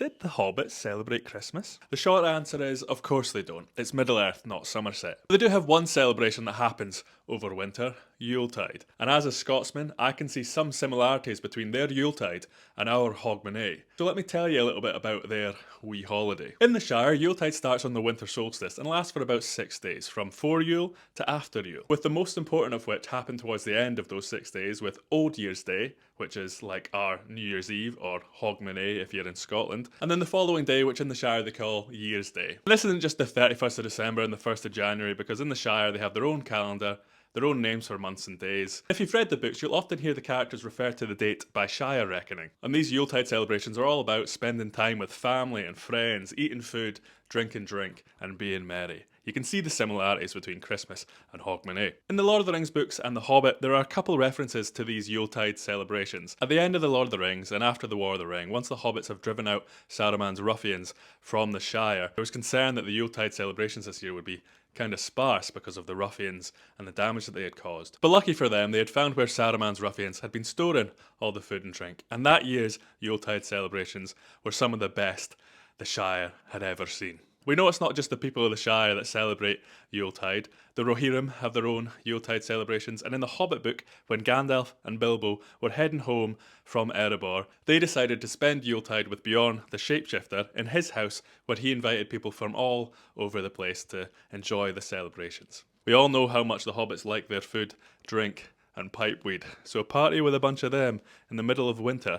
Did the Hobbits celebrate Christmas? The short answer is, of course they don't. It's Middle-earth, not Somerset. They do have one celebration that happens over winter, Yuletide. And as a Scotsman, I can see some similarities between their Yuletide and our Hogmanay. So let me tell you a little bit about their wee holiday. In the Shire, Yuletide starts on the winter solstice and lasts for about 6 days, from 4 Yule to after Yule, with the most important of which happen towards the end of those 6 days with Old Year's Day, which is like our New Year's Eve, or Hogmanay if you're in Scotland, and then the following day, which in the Shire they call Year's Day. And this isn't just the 31st of December and the 1st of January, because in the Shire they have their own calendar, their own names for months and days. If you've read the books, you'll often hear the characters refer to the date by Shire reckoning. And these Yuletide celebrations are all about spending time with family and friends, eating food, drinking drink, and being merry. You can see the similarities between Christmas and Hogmanay. In the Lord of the Rings books and The Hobbit, there are a couple references to these Yuletide celebrations. At the end of The Lord of the Rings, and after the War of the Ring, once the Hobbits have driven out Saruman's ruffians from the Shire, there was concern that the Yuletide celebrations this year would be kind of sparse because of the ruffians and the damage that they had caused. But lucky for them, they had found where Saruman's ruffians had been storing all the food and drink, and that year's Yuletide celebrations were some of the best the Shire had ever seen. We know it's not just the people of the Shire that celebrate Yuletide. The Rohirrim have their own Yuletide celebrations, and in the Hobbit book, when Gandalf and Bilbo were heading home from Erebor, they decided to spend Yuletide with Beorn, the shapeshifter, in his house, where he invited people from all over the place to enjoy the celebrations. We all know how much the Hobbits like their food, drink, and pipeweed, so a party with a bunch of them in the middle of winter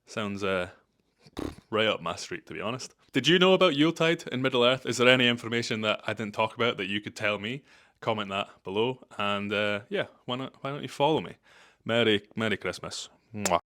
sounds right up my street, to be honest. Did you know about Yuletide in Middle-earth? Is there any information that I didn't talk about that you could tell me? Comment that below, and yeah, why don't you follow me? Merry Christmas. Mwah.